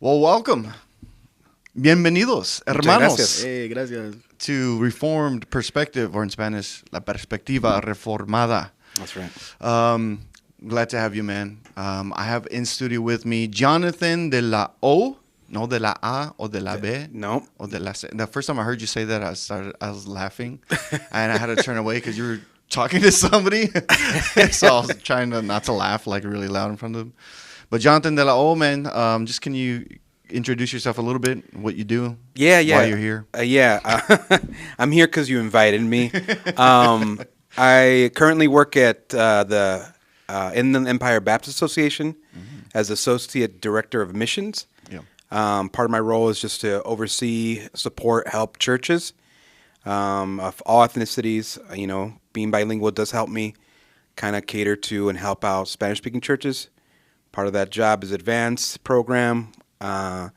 Well, welcome. Bienvenidos, hermanos. Gracias. Hey, gracias. To Reformed Perspective, or in Spanish, La Perspectiva Reformada. That's right. Glad to have you, man. I have in studio with me Jonathan de la O, no de la A or de la B. No. Or de la C. The first time I heard you say that, I was laughing, and I had to turn away because you were talking to somebody. So I was trying not to laugh like really loud in front of them. But Jonathan de la O, man, just can you introduce yourself a little bit, what you do? Yeah. Why you're here? I'm here because you invited me. I currently work at the Inland Empire Baptist Association as Associate Director of Missions. Yeah. Part of my role is just to oversee, support, help churches of all ethnicities. You know, being bilingual does help me kind of cater to and help out Spanish-speaking churches. Part of that job is Advance program. And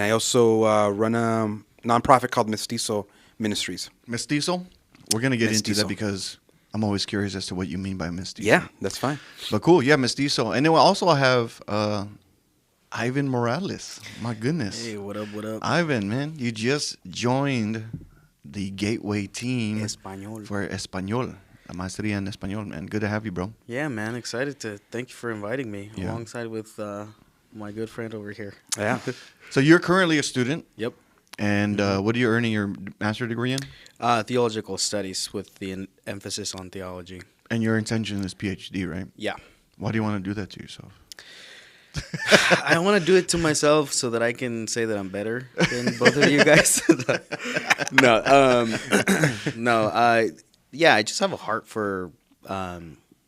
I also run a nonprofit called Mestizo Ministries. Mestizo? We're going to get into that because I'm always curious as to what you mean by mestizo. Yeah, that's fine. But cool, yeah, mestizo. And then we also have Ivan Morales. My goodness. Hey, what up? Ivan, man, you just joined the Gateway team Español. for Español. La maestría en Español, man. Good to have you, bro. Yeah, man, excited to thank you for inviting me alongside with my good friend over here. Yeah. So you're currently a student. Yep. And what are you earning your master's degree in? Theological studies with the emphasis on theology. And your intention is PhD, right? Yeah. Why do you want to do that to yourself? I want to do it to myself so that I can say that I'm better than both of you guys. I just have a heart for,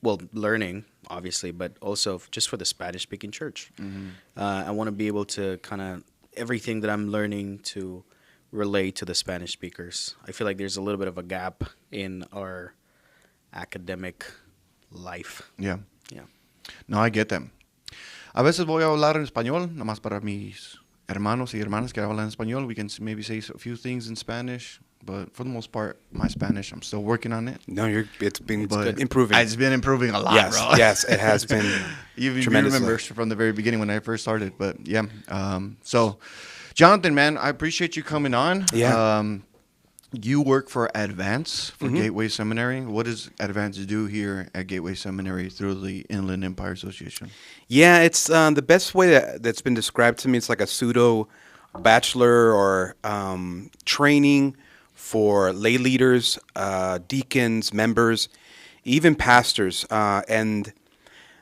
learning, obviously, but also just for the Spanish-speaking church. Mm-hmm. I want to be able to kind of, everything that I'm learning to relate to the Spanish speakers. I feel like there's a little bit of a gap in our academic life. Yeah. Yeah. No, I get them. A veces voy a hablar en español, nada más para mis hermanos y hermanas que hablan español. We can maybe say a few things in Spanish, but for the most part, my Spanish, I'm still working on it. No, it's been improving. It's been improving a lot, yes, bro. Yes, it has been You tremendously. remember from the very beginning when I first started, but yeah. So, Jonathan, man, I appreciate you coming on. Yeah. You work for Advance for Gateway Seminary. What does Advance do here at Gateway Seminary through the Inland Empire Association? Yeah, it's the best way that's been described to me. It's like a pseudo bachelor or training for lay leaders, deacons, members, even pastors. And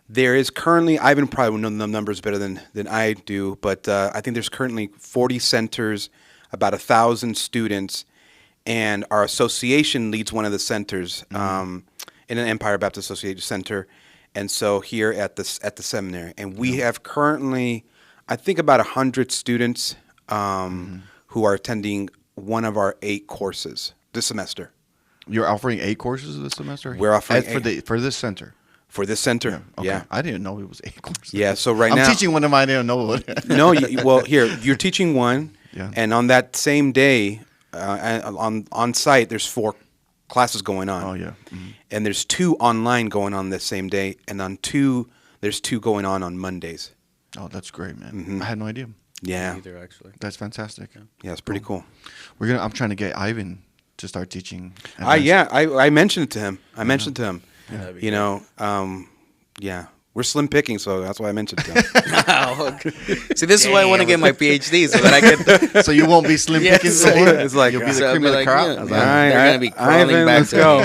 there is currently, Ivan probably will know the numbers better than I do, but I think there's currently 40 centers, about 1,000 students. And our association leads one of the centers in an Empire Baptist Association center, and so here at the seminary, and we have currently, I think, about 100 students who are attending one of our 8 courses this semester. You're offering 8 courses this semester? We're offering for this center. For this center, Yeah. Okay. yeah. I didn't know it was 8 courses. Yeah, so right I'm now... I'm teaching one of mine, I didn't know what. No, well, here, you're teaching one, Yeah. and on that same day, on site, there's 4 classes going on. Oh, yeah. Mm-hmm. And there's 2 online going on the same day, and there's 2 going on Mondays. Oh, that's great, man. I had no idea. Yeah. Either, actually. That's fantastic. Yeah, it's pretty cool. I'm trying to get Ivan to start teaching. I mentioned it to him. Yeah. You know, we're slim picking, so that's why I mentioned it to him. See, this is why I want to get my PhD, so that I can... So you won't be slim picking anymore? It's like, You'll be the so cream of the crop? they're going to be crawling Ivan, back let's to go.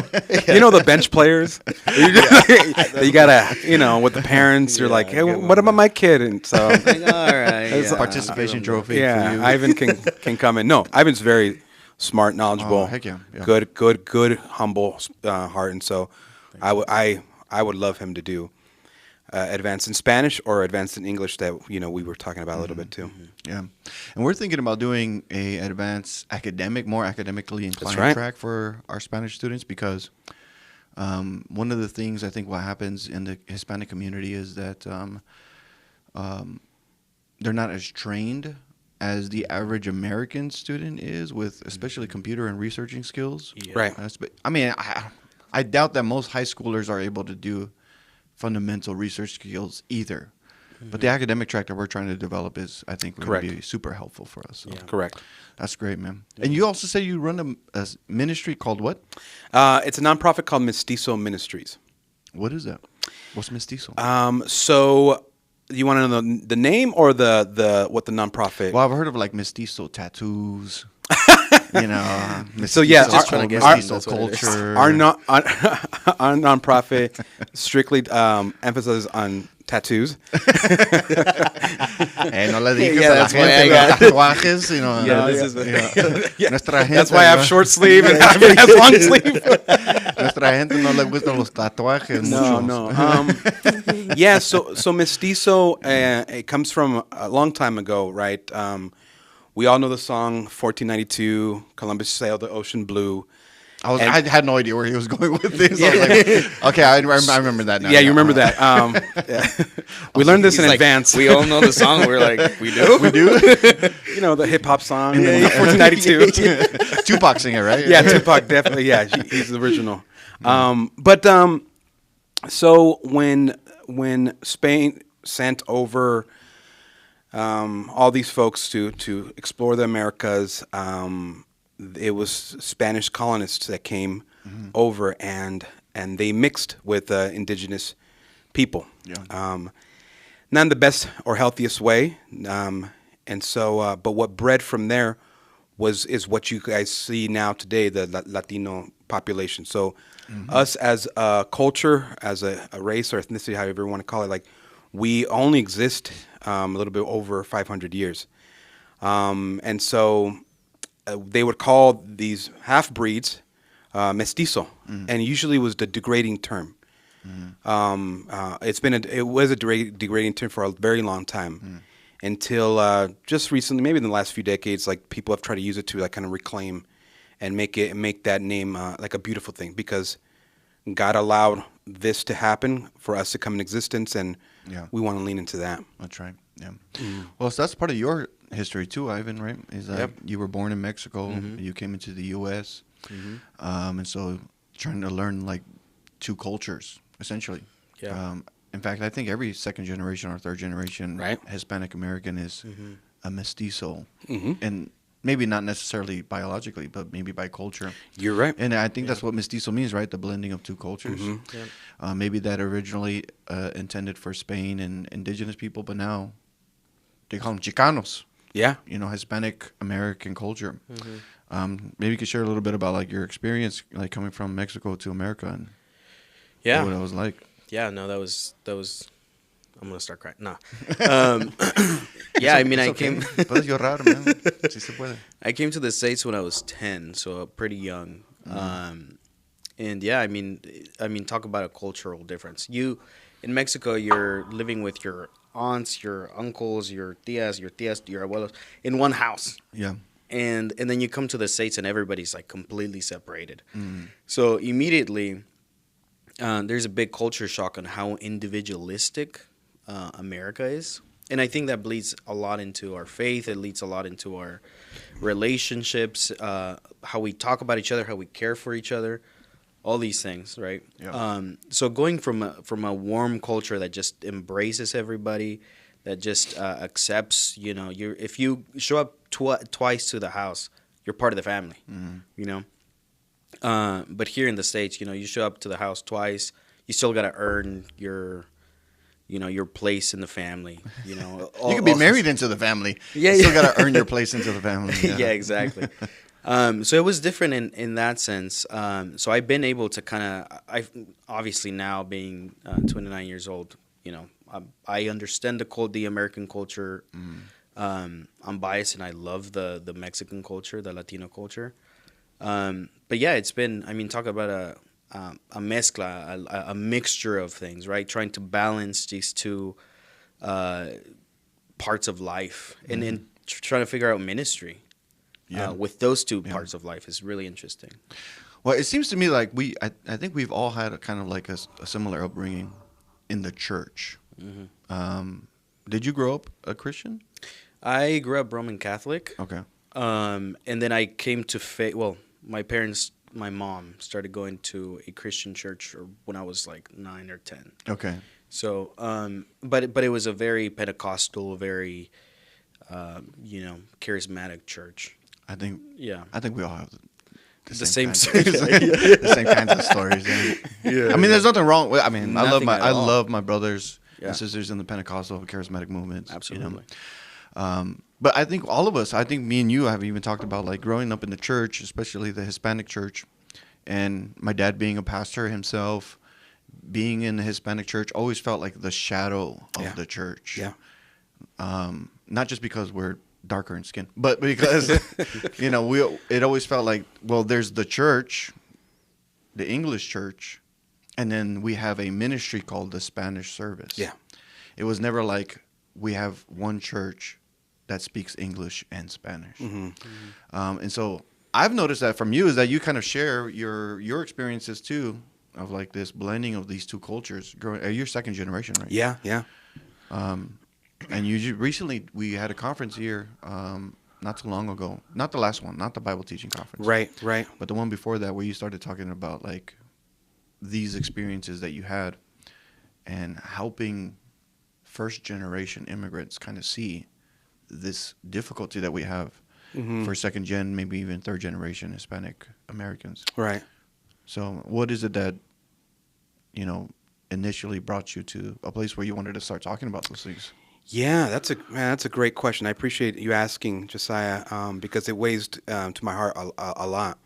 me. You know the bench players? You gotta, with the parents, you're like, hey, what about my kid? And so, Like, all right. It's a participation trophy for you. Ivan can come in. No, Ivan's very smart, knowledgeable. Oh, heck yeah. Good, humble heart, and so I would love him to do advanced in Spanish or advanced in English that we were talking about a little bit too. Yeah, and we're thinking about doing a advanced more academically inclined right. track for our Spanish students because one of the things I think what happens in the Hispanic community is that they're not as trained as the average American student is with especially computer and researching skills. Yeah. Right. I mean, I doubt that most high schoolers are able to do fundamental research skills either. But the academic track that we're trying to develop is, I think, going Correct. to be super helpful for us. So. Yeah. Correct. That's great, man. And you also say you run a ministry called what? It's a nonprofit called Mestizo Ministries. What is that? What's Mestizo? So you want to know the name or the what the nonprofit? Well, I've heard of like Mestizo tattoos. Mestizo, So, yeah, Just trying to guess Mestizo that's what it is. culture. Our nonprofit strictly emphasizes on tattoos. No le dije Yeah, a la that's why gente I got- tatuajes, Yeah, this is Nuestra gente, That's why I have ¿no? short sleeve and Javi has long sleeve. Nuestra gente no le gustan los tatuajes. No, muchos. no. Yeah, so Mestizo, it comes from a long time ago, right? We all know the song 1492, Columbus sailed the ocean blue. I had no idea where he was going with this. I was like, okay, I remember that now. Yeah, you remember that. Yeah. We learned this He's in like, advance. We all know the song. We're like, we do? We do? You know, the hip-hop song, 1492. Tupac singer, right? Yeah, Tupac, definitely. Yeah, he's the original. So when Spain sent over all these folks to explore the Americas, it was Spanish colonists that came over and they mixed with indigenous people. Yeah. Not in the best or healthiest way, and so but what bred from there is what you guys see now today, the Latino population. So us as a culture, as a race or ethnicity, however you want to call it, like we only exist a little bit over 500 years, and so they would call these half breeds mestizo, and usually was the degrading term. It was a degrading term for a very long time, until just recently, maybe in the last few decades, like people have tried to use it to like kind of reclaim and make that name like a beautiful thing, because God allowed this to happen for us to come in existence, and we want to lean into that. That's right. Yeah. Well, so that's part of your history too, Ivan, right? Is that you were born in Mexico, you came into the U.S., and so trying to learn like two cultures, essentially. Yeah. In fact, I think every second generation or third generation Hispanic American is a mestizo, and maybe not necessarily biologically, but maybe by culture. You're right. And I think that's what mestizo means, right? The blending of two cultures. Maybe that originally intended for Spain and indigenous people, but now they call them Chicanos. Yeah. Hispanic American culture. Maybe you could share a little bit about like your experience, like coming from Mexico to America, and what it was like. Yeah, no, that was. I'm gonna start crying. No. Yeah, I mean, I came. Puedes llorar, man. Sí se puede. I came to the States when I was 10, so pretty young. And yeah, I mean, talk about a cultural difference. In Mexico, you're living with your aunts, your uncles, your tias, your abuelos in one house. Yeah. And then you come to the States and everybody's like completely separated. So immediately, there's a big culture shock on how individualistic America is. And I think that bleeds a lot into our faith. It leads a lot into our relationships, how we talk about each other, how we care for each other, all these things, right? Yeah. So going from a warm culture that just embraces everybody, that just accepts, if you show up twice to the house, you're part of the family, But here in the States, you show up to the house twice, you still got to earn your place in the family. You can be married into the family. Yeah, you still got to earn your place into the family. Yeah, exactly. So it was different in that sense. So I've been able to obviously now being 29 years old, I understand the American culture. I'm biased and I love the Mexican culture, the Latino culture. But yeah, it's been, talk about a mezcla, a mixture of things, right? Trying to balance these two parts of life, and then trying to figure out ministry with those two parts of life is really interesting. Well, it seems to me like I think we've all had a kind of like a similar upbringing in the church. Did you grow up a Christian? I grew up Roman Catholic. Okay. And then I came to faith. Well, my mom started going to a Christian church when I was like 9 or 10. Okay. So, but it was a very Pentecostal, very, charismatic church. I think Yeah. we all have The same the same kinds of stories. Yeah. I mean, there's nothing wrong with. I mean, Nothing at all. love my brothers Yeah. and sisters in the Pentecostal charismatic movements. Absolutely. But I think all of us. I think me and you have even talked about like growing up in the church, especially the Hispanic church, and my dad being a pastor himself, being in the Hispanic church, always felt like the shadow of the church. Yeah. Not just because we're darker in skin, but because it always felt like, well, there's the church, the English church, and then we have a ministry called the Spanish service. Yeah. It was never like we have one church that speaks English and Spanish. And so I've noticed that from you is that you kind of share your experiences too of like this blending of these two cultures. You're second generation, right? Yeah. Yeah. And recently we had a conference here not too long ago. Not the last one, not the Bible teaching conference. Right. But the one before that where you started talking about like these experiences that you had and helping first generation immigrants kind of see this difficulty that we have for second gen, maybe even third generation Hispanic Americans. Right. So what is it that, initially brought you to a place where you wanted to start talking about those things? Yeah, that's a great question. I appreciate you asking, Josiah, because it weighs to my heart a lot,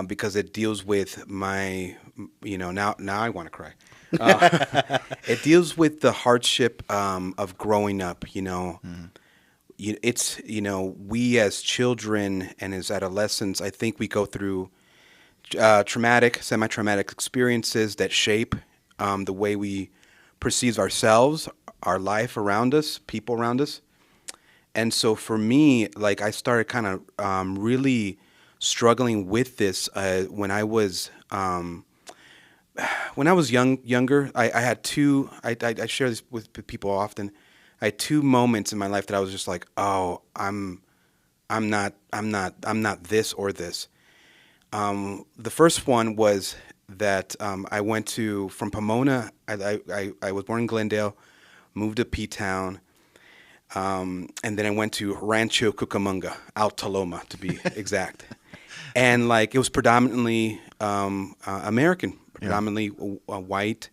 because it deals with my, now I want to cry. It deals with the hardship of growing up. It's we as children and as adolescents, I think we go through traumatic, semi-traumatic experiences that shape the way we perceive ourselves, our life around us, people around us. And so for me, like I started kind of really struggling with this when I was younger. I had two. I share this with people often. I had two moments in my life that I was just like, oh, I'm not this or this. The first one was that I went from Pomona. I was born in Glendale, moved to P-Town, and then I went to Rancho Cucamonga, Alta Loma to be exact. And like it was predominantly American, predominantly white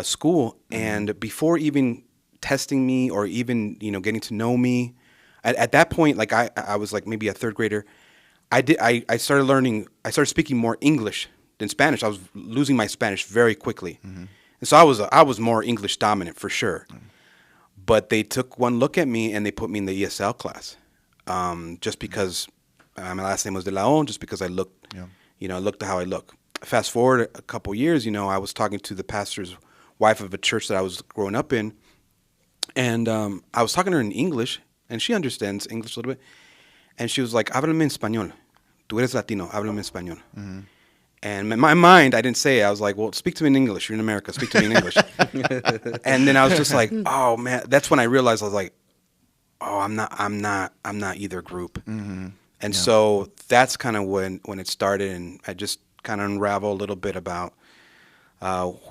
school. And before even testing me or even getting to know me, at that point, like I was like maybe a third grader. I started speaking more English than Spanish. I was losing my Spanish very quickly. And so I was more English dominant for sure. But they took one look at me and they put me in the ESL class, just because my last name was De Leon, just because I looked, looked how I look. Fast forward a couple years, I was talking to the pastor's wife of a church that I was growing up in, and I was talking to her in English, and she understands English a little bit, and she was like, "Háblame en español. Tú eres Latino. Háblame en español." And in my mind, I didn't say it. I was like, well, speak to me in English. You're in America. Speak to me in English. And then I was just like, oh man, that's when I realized I was like, oh, I'm not either group. And so that's kind of when it started, and I just kind of unraveled a little bit about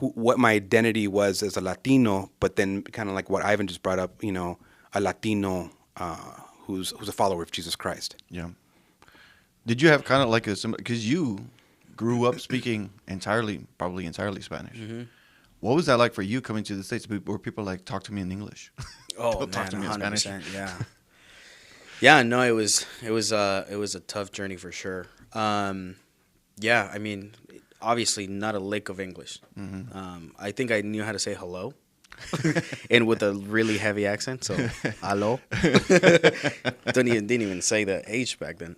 what my identity was as a Latino, but then kind of like what Ivan just brought up, a Latino who's a follower of Jesus Christ. Yeah. Did you have kind of like because you grew up speaking probably entirely Spanish. What was that like for you coming to the States where people like talk to me in English? Oh man, talk to me in Spanish. Yeah. Yeah, no, it was a tough journey for sure. Yeah, I mean, obviously not a lick of English. I think I knew how to say hello, and with a really heavy accent. So, hello. Didn't even say the H back then.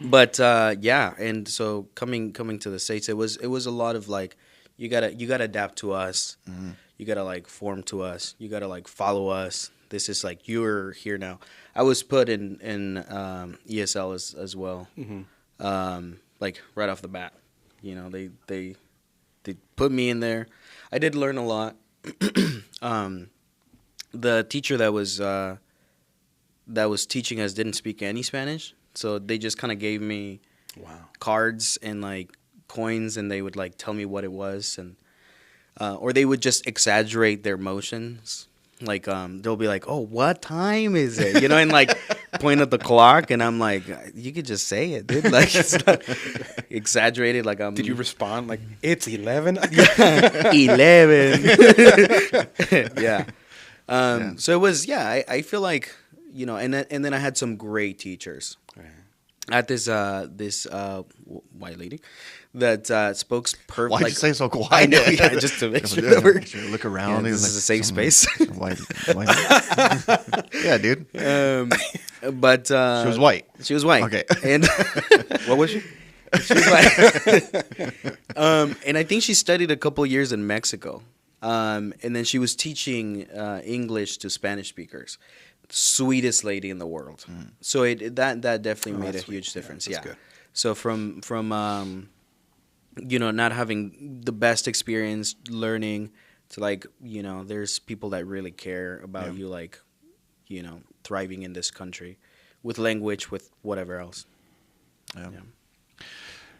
But yeah, and so coming to the States, it was a lot of like, you gotta adapt to us. You gotta like form to us. You gotta like follow us. This is like, you're here now. I was put in ESL as well. Like right off the bat, they put me in there. I did learn a lot. The teacher that was teaching us didn't speak any Spanish, so they just kind of gave me cards and like coins, and they would like tell me what it was. And or they would just exaggerate their motions. Like they'll be like, "Oh, what time is it?" You know, and like point at the clock, and I'm like, "You could just say it, dude." Like it's not exaggerated. Like I'm. Did you respond like it's 11? 11? Yeah. So it was. Yeah, I feel like and then I had some great teachers. Right. I had this white lady that spoke perfect. Why'd you say so quiet? I know, yeah, just to make sure that we're look around. this is a safe space. White. Yeah, dude. But She was white. She was white. Okay. And What was she? she was white. And I think she studied a couple years in Mexico. And then she was teaching English to Spanish speakers. Sweetest lady in the world. So that definitely made a huge difference. That's Yeah. good. So from not having the best experience learning to like, there's people that really care about you, like, thriving in this country with language, with whatever else. Yeah.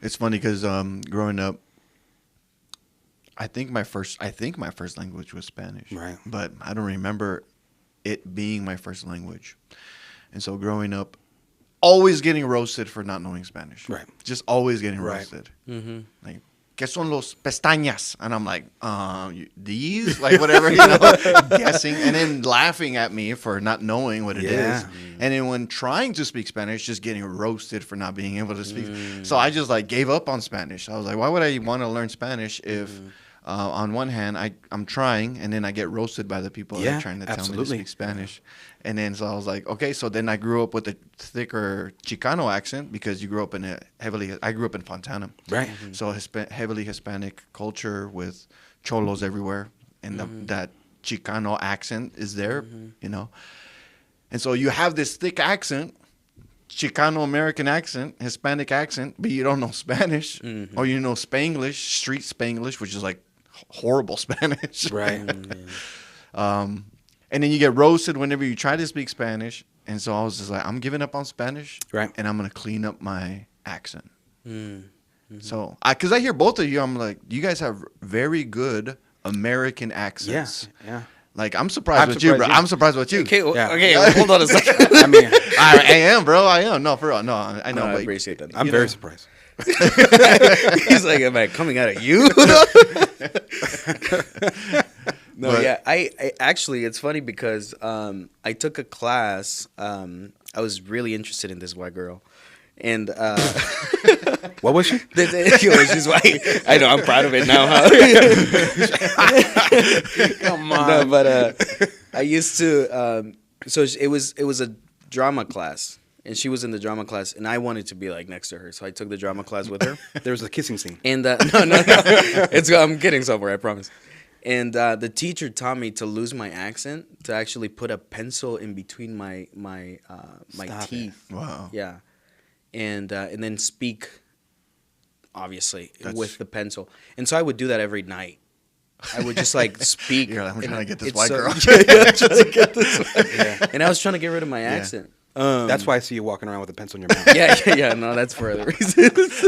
It's funny because growing up, I think my first language was Spanish. Right. But I don't remember it being my first language. And so growing up, always getting roasted for not knowing Spanish. Right. Just always getting Right. roasted. Mm-hmm. Like, ¿qué son los pestañas? And I'm like, these? Like, whatever, guessing. And then laughing at me for not knowing what it is. And then when trying to speak Spanish, just getting roasted for not being able to speak. So I just, like, gave up on Spanish. I was like, why would I want to learn Spanish if, on one hand, I'm trying, and then I get roasted by the people that are trying to tell me to speak Spanish. And then so I was like, okay, so then I grew up with a thicker Chicano accent because you grew up in I grew up in Fontana. Right. So heavily Hispanic culture with cholos everywhere. And that Chicano accent is there, And so you have this thick accent, Chicano-American accent, Hispanic accent, but you don't know Spanish. Or you know Spanglish, street Spanglish, which is like horrible Spanish. Right. And then you get roasted whenever you try to speak Spanish. And so I was just like, I'm giving up on Spanish. Right. And I'm going to clean up my accent. So, because I hear both of you, I'm like, you guys have very good American accents. Yeah. Like, I'm surprised with you, bro. I'm surprised with you. Okay, Yeah. okay, hold on a second. I mean, I am, bro. I am. No, for real. No, I know. I But appreciate that. I'm very surprised. He's like, am I coming out of you? No, But- yeah. I actually, it's funny because I took a class. I was really interested in this white girl, and What was she? she's white. I know. I'm proud of it now. Huh? Come on. No, but I used to. So it was a drama class, and she was in the drama class, and I wanted to be like next to her, so I took the drama class with her. There was a kissing scene. And no, I'm getting somewhere, I promise. And the teacher taught me to lose my accent, to actually put a pencil in between my Stop teeth. it. Wow. Yeah, and then speak, obviously, with the pencil. And so I would do that every night. I would just like speak. You're like, I'm trying to get this it's white so- girl. Yeah, trying to get this white. And I was trying to get rid of my accent. That's why I see you walking around with a pencil in your mouth. Yeah. No, that's for other reasons.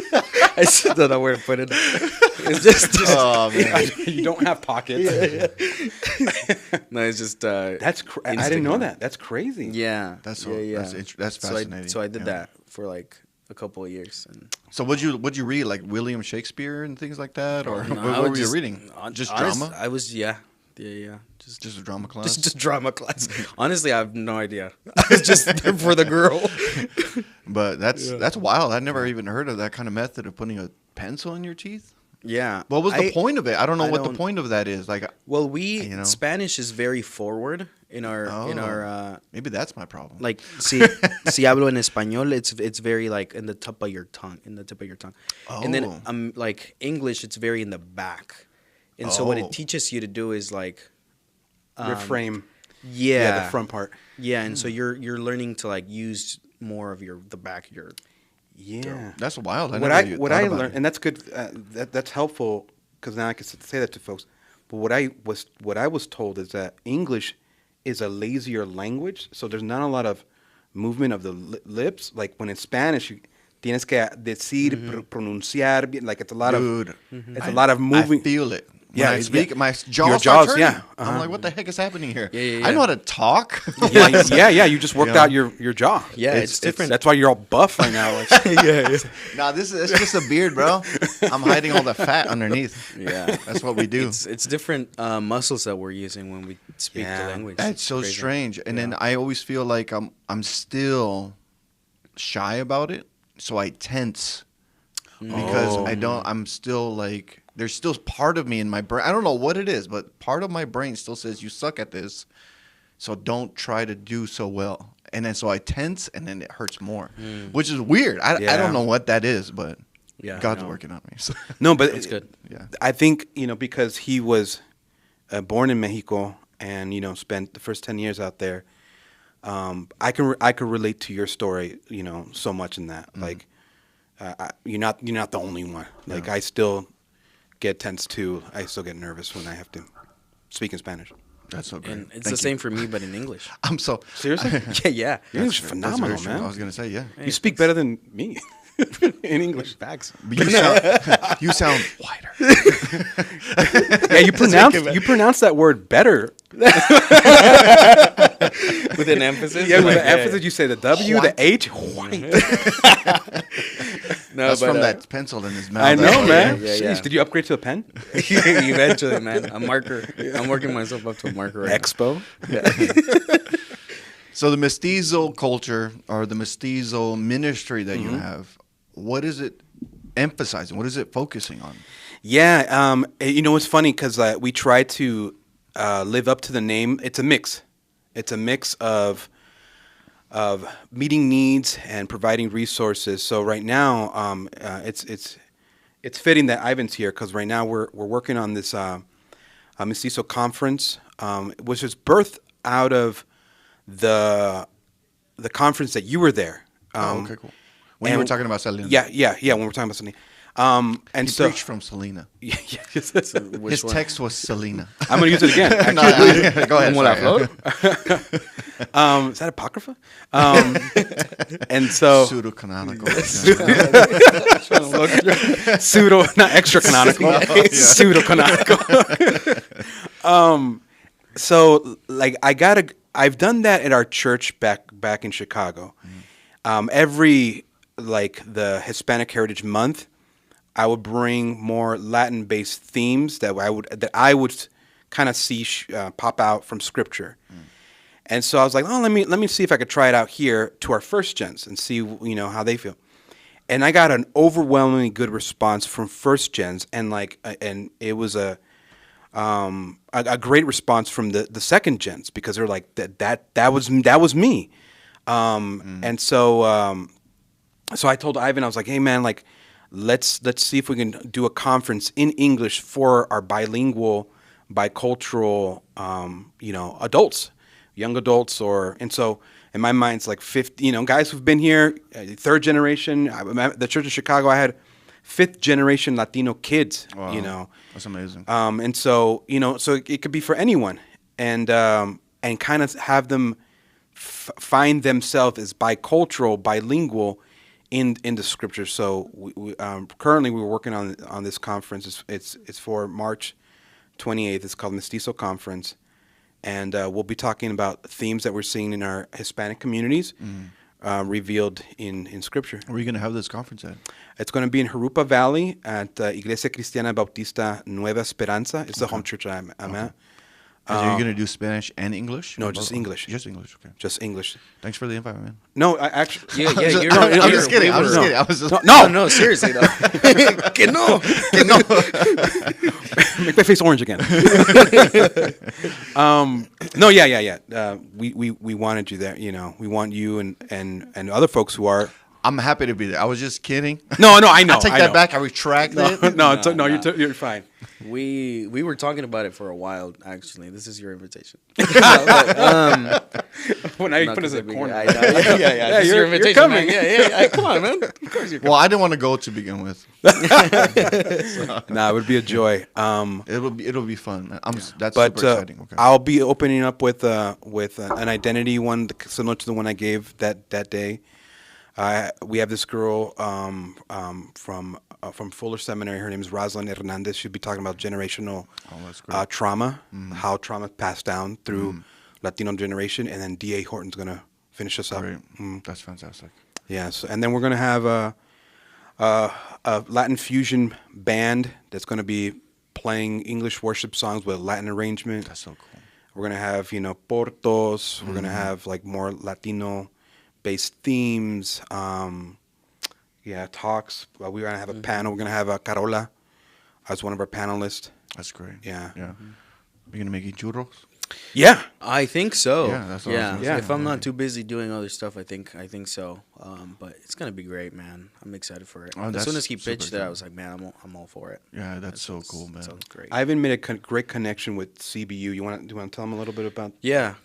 I still don't know where to put it. It's just Oh, man. You don't have pockets. no, it's just That's I didn't know Instagram. that. That's crazy. Yeah, That's yeah. that's fascinating. So I did Yeah. that for like a couple of years. And So what'd you read, like William Shakespeare and things like that, or No, I what would were you just- reading? Just honest- drama? I was yeah. Just a drama class? Just drama class. Honestly, I have no idea. I was just there for the girl. But that's wild. I never even heard of that kind of method of putting a pencil in your teeth. Yeah. What was the point of it? I don't know what the don't- point of that is. Like, Well, Spanish is very forward in our maybe that's my problem. like si hablo en español, it's very like in the tip of your tongue, And then like English, it's very in the back. And so what Oh. it teaches you to do is like Reframe. yeah, The front part. Yeah, and so you're learning to like use more of the back of your Yeah. That's wild. What I learned, and that's good. That's helpful because now I can say that to folks. But what I was told is that English is a lazier language, so there's not a lot of movement of the lips. Like when in Spanish, you tienes que decir, pronunciar, like it's a lot Dude, of it's a lot of moving. I feel it. When I speak, my jaw Your starts jaws, hurting. yeah. I'm like, what the heck is happening here? Yeah. I know how to talk. yeah. You just worked Yeah. out your jaw. Yeah, it's different. That's why you're all buff right now. Like, Nah, it's just a beard, bro. I'm hiding all the fat underneath. Yeah. That's what we do. It's different muscles that we're using when we speak the language. That's so Crazy. strange. And then I always feel like I'm still shy about it, so I tense because I'm still like, there's still part of me in my brain. I don't know what it is, but part of my brain still says you suck at this, so don't try to do so well. And then so I tense, and then it hurts more, which is weird. I don't know what that is, but God's working on me. So. no, but It's good. Yeah. I think, because he was born in Mexico and, spent the first 10 years out there, I could relate to your story, so much in that. Like, you're not the only one. Like, I still get tense too. I still get nervous when I have to speak in Spanish. That's so great. And it's Thank the you. same for me, but in English. I'm so Seriously? Yeah. Your English is That's phenomenal, very true. man. I was gonna say, yeah. You speak better than me in English. Facts. But you sound whiter. Yeah, you pronounce that word better. With an emphasis? Yeah, with the emphasis, you say the W, White. the H. White. No, That's but, from that pencil in his mouth. I know, man. Yeah. Jeez, did you upgrade to a pen? Eventually, man. A marker. I'm working myself up to a marker right Expo. So the Mestizo culture or the Mestizo ministry that you have, what is it emphasizing? What is it focusing on? Yeah, it's funny because we try to live up to the name. It's a mix. It's a mix of meeting needs and providing resources. So right now, it's fitting that Ivan's here because right now we're working on this Mestizo conference, which was birthed out of the conference that you were there. Okay, cool. When you were talking about Selena. Yeah. When we're talking about Selena. And He so preached from Selena. yes. His text was Selena. I'm going to use it again. Actually, Go ahead. Como la sorry. flor. is that apocrypha? And so Pseudo-canonical. pseudo, not extra canonical, pseudo canonical. So like I've done that at our church back in Chicago. Every like the Hispanic Heritage Month, I would bring more Latin-based themes that I would kind of see pop out from Scripture. And so I was like, oh, let me see if I could try it out here to our first gens and see how they feel. And I got an overwhelmingly good response from first gens, and it was a great response from the second gens because they're like that was me. And so I told Ivan, I was like, hey man, like let's see if we can do a conference in English for our bilingual, bicultural, adults, young adults, and so in my mind it's like 50, guys who've been here, third generation. The Church of Chicago, I had fifth generation Latino kids. Wow. That's amazing. And so so it could be for anyone, and kind of have them find themselves as bicultural, bilingual in the Scripture. So we currently we're working on this conference. It's for March 28th. It's called Mestizo Conference, and we'll be talking about themes that we're seeing in our Hispanic communities revealed in Scripture. Where are you going to have this conference at? It's going to be in Jurupa Valley at Iglesia Cristiana Bautista Nueva Esperanza. It's the home church I'm at. Are you going to do Spanish and English? No, Or just both? English. Just English, okay. Just English. Thanks for the invite, man. No, I actually. Yeah, you're, I'm just kidding. I'm just no. kidding. I was just... No, seriously though. Que no. Make my face orange again. No, yeah. We wanted you there. We want you and other folks who are. I'm happy to be there. I was just kidding. No, I know. I take that back. I retract it. No, No. you're fine. We were talking about it for a while. Actually, this is your invitation. Well, now you put us in a corner. Yeah. This is your you're invitation, coming. man. Yeah. Come on, man. Of course you're coming. Well, I didn't want to go to begin with. Nah, it would be a joy. It'll be fun, man. That's But super exciting. Okay. I'll be opening up with an identity one similar to the one I gave that day. We have this girl from from Fuller Seminary. Her name is Rosalind Hernandez. She'll be talking about generational That's great. trauma, how trauma passed down through Latino generation, and then D.A. Horton's going to finish us up. Great. That's fantastic. Yes, and then we're going to have a Latin fusion band that's going to be playing English worship songs with Latin arrangement. That's so cool. We're going to have, portos. We're going to have like more Latino-based themes. Talks. We're going to have a panel. We're going to have Carola as one of our panelists. That's great. Yeah. Yeah. Are you going to make churros? Yeah. I think so. Yeah, that's what I was gonna say. If I'm not too busy doing other stuff, I think so. But it's gonna be great, man. I'm excited for it. As soon as he pitched it, I was like, man, I'm all for it. Yeah, that's so cool, man. Sounds great. I haven't made a great connection with CBU. Do you want to tell them a little bit about? Yeah.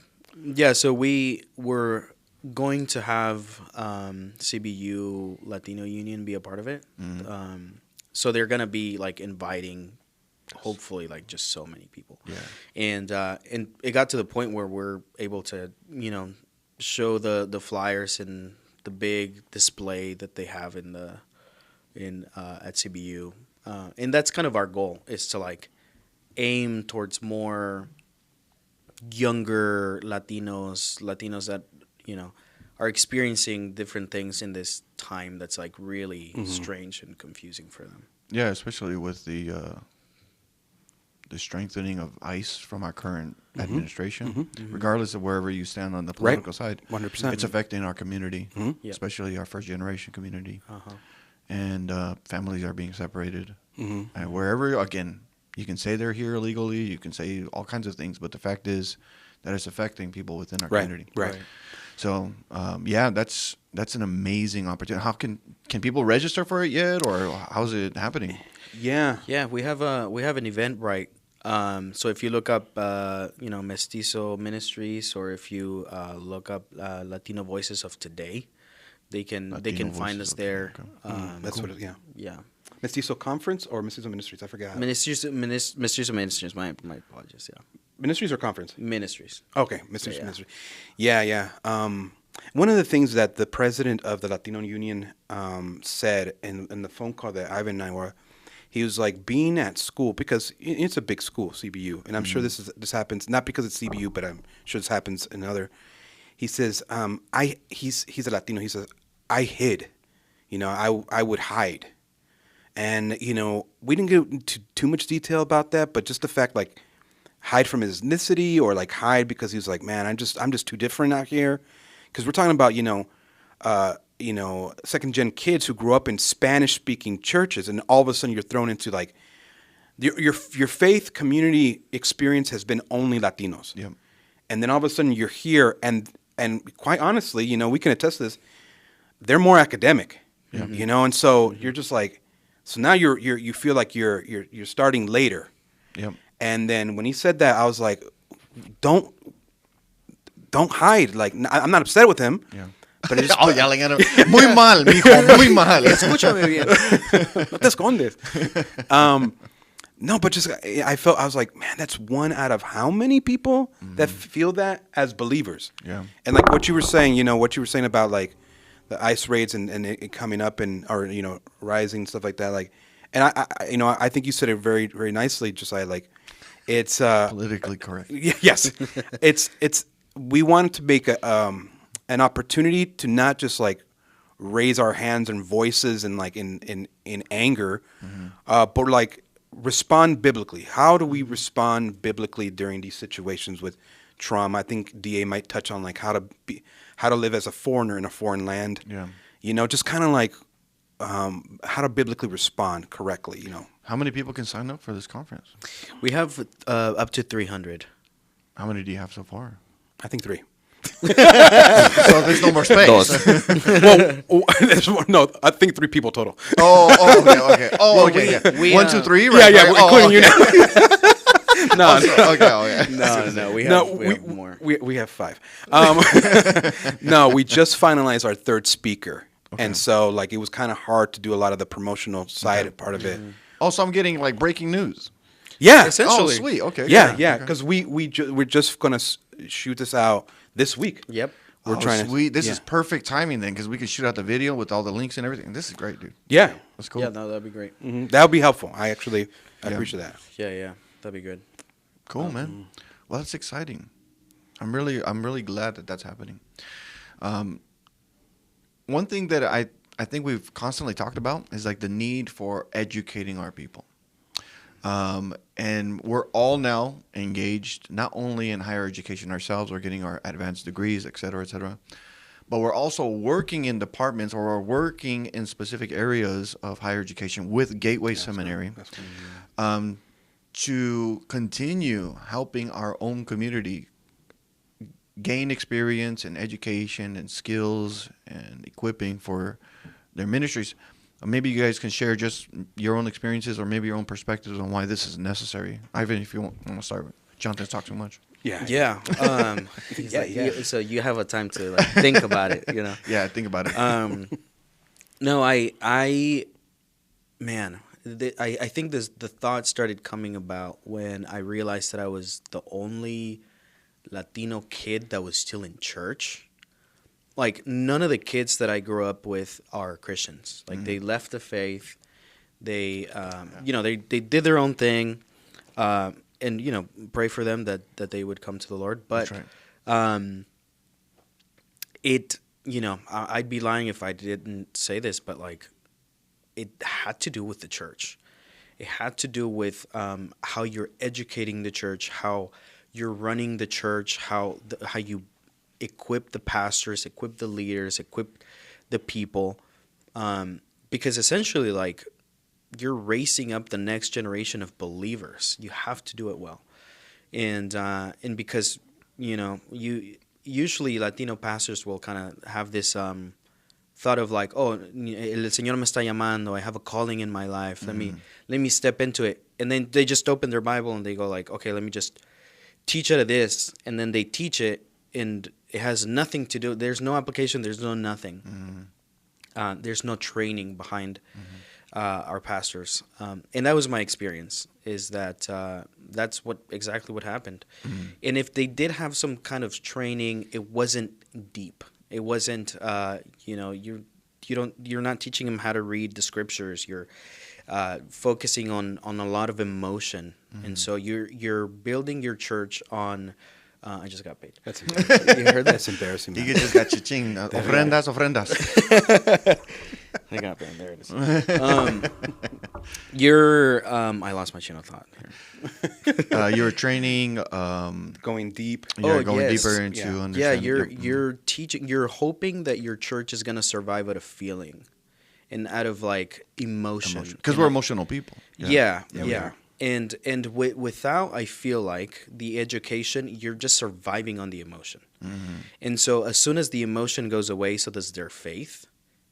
So we were going to have CBU Latino Union be a part of it. So they're gonna be like inviting, hopefully, like just so many people. Yeah. And it got to the point where we're able to, show the flyers and the big display that they have at CBU. And that's kind of our goal, is to like aim towards more younger Latinos that, are experiencing different things in this time that's like really strange and confusing for them. Yeah, especially with the strengthening of ICE from our current administration, regardless of wherever you stand on the political side. 100%. It's affecting our community, Yep. especially our first-generation community. And families are being separated. And wherever, again, you can say they're here illegally, you can say all kinds of things, but the fact is that it's affecting people within our community. Right. So, that's an amazing opportunity. How can people register for it yet, or how's it happening? Yeah. Yeah, we have an Eventbrite. So if you look up, Mestizo Ministries, or if you look up Latino Voices of Today, they can find us there. That's what. Yeah. Mestizo Conference or Mestizo Ministries? I forgot. Mestizo Ministries. My apologies. Yeah. Ministries or conference? Ministries. Okay, Ministries. Yeah. One of the things that the president of the Latino Union said in the phone call that Ivan and I were, he was like, being at school, because it's a big school, CBU, and I'm sure this happens not because it's CBU, but I'm sure this happens in other. He says, he's a Latino. He says, I hid, I would hide, and we didn't get into too much detail about that, but just the fact like hide from his ethnicity, or like hide because he was like, man, I'm just too different out here, because we're talking about second gen kids who grew up in Spanish speaking churches, and all of a sudden you're thrown into like your faith community experience has been only Latinos. Yep. And then all of a sudden you're here, and quite honestly, we can attest to this, they're more academic. And so you're just like, so now you feel like you're starting later. Yep. And then when he said that, I was like, don't hide. Like, I'm not upset with him. Yeah. But it's all yelling at him. Muy mal, mijo, muy mal. Escúchame bien. No te escondes. No, but just I was like, man, that's one out of how many people that feel that as believers. Yeah. And like what you were saying, about like the ICE raids and it coming up or rising and stuff like that. Like, and I think you said it very, very nicely, Josiah. Like, it's politically correct. Yes, it's we wanted to make an opportunity to not just like raise our hands and voices and like in anger, but like respond biblically. How do we respond biblically during these situations with trauma? I think DA might touch on like how to live as a foreigner in a foreign land. Yeah. Just kind of like how to biblically respond correctly. How many people can sign up for this conference? We have up to 300. How many do you have so far? I think 3. So there's no more space. No, I think 3 people total. Okay. Oh, okay. Yeah. 1, 2, 3. Right? Yeah, including you now. No. No. We have more. We have 5. No, we just finalized our 3rd speaker, and so like it was kind of hard to do a lot of the promotional side part of it. Oh, so I'm getting like breaking news. Yeah, essentially. Oh, sweet. Okay. Yeah, because we're just gonna shoot this out this week. Yep. We're trying sweet. to. This is perfect timing then, because we can shoot out the video with all the links and everything. This is great, dude. Yeah. That's cool. Yeah, no, that'd be great. That would be helpful. I appreciate that. Yeah, that'd be good. Cool, man. Well, that's exciting. I'm really glad that that's happening. One thing that I think we've constantly talked about is like the need for educating our people. And we're all now engaged not only in higher education ourselves or getting our advanced degrees, et cetera, but we're also working in departments or we're working in specific areas of higher education with Gateway Seminary to continue helping our own community gain experience and education and skills and equipping for their ministries. Maybe you guys can share just your own experiences or maybe your own perspectives on why this is necessary. Ivan, if you want to start with. Jonathan's talked too much. Yeah. So you have a time to like think about it, you know. Yeah, think about it. No, I think the thought started coming about when I realized that I was the only Latino kid that was still in church. Like, none of the kids that I grew up with are Christians. Like, they left the faith. They, they did their own thing. And, pray for them that they would come to the Lord. But That's right. I'd be lying if I didn't say this, but, like, it had to do with the church. It had to do with how you're educating the church, how you're running the church, how you equip the pastors, equip the leaders, equip the people, because essentially, like, you're raising up the next generation of believers. You have to do it well, and because you usually Latino pastors will kind of have this thought of like, oh, el Señor me está llamando. I have a calling in my life. Let me step into it, and then they just open their Bible and they go like, okay, let me just teach out of this, and then they teach it. And it has nothing to do. There's no application. There's no nothing. There's no training behind our pastors. And that was my experience. Is that that's exactly what happened. And if they did have some kind of training, it wasn't deep. It wasn't. You're not teaching them how to read the scriptures. You're focusing on a lot of emotion, and so you're building your church on. I just got paid. That's embarrassing. You heard that? That's embarrassing. You just got ching. Ofrendas. I got paid. There it is. I lost my chain of thought here. You're training. Going deep. You're going deeper into understanding. Yeah, you're teaching. You're hoping that your church is going to survive out of feeling, and out of like emotion. Because we're emotional people. Yeah. And without, I feel like, the education, you're just surviving on the emotion. And so as soon as the emotion goes away, so does their faith.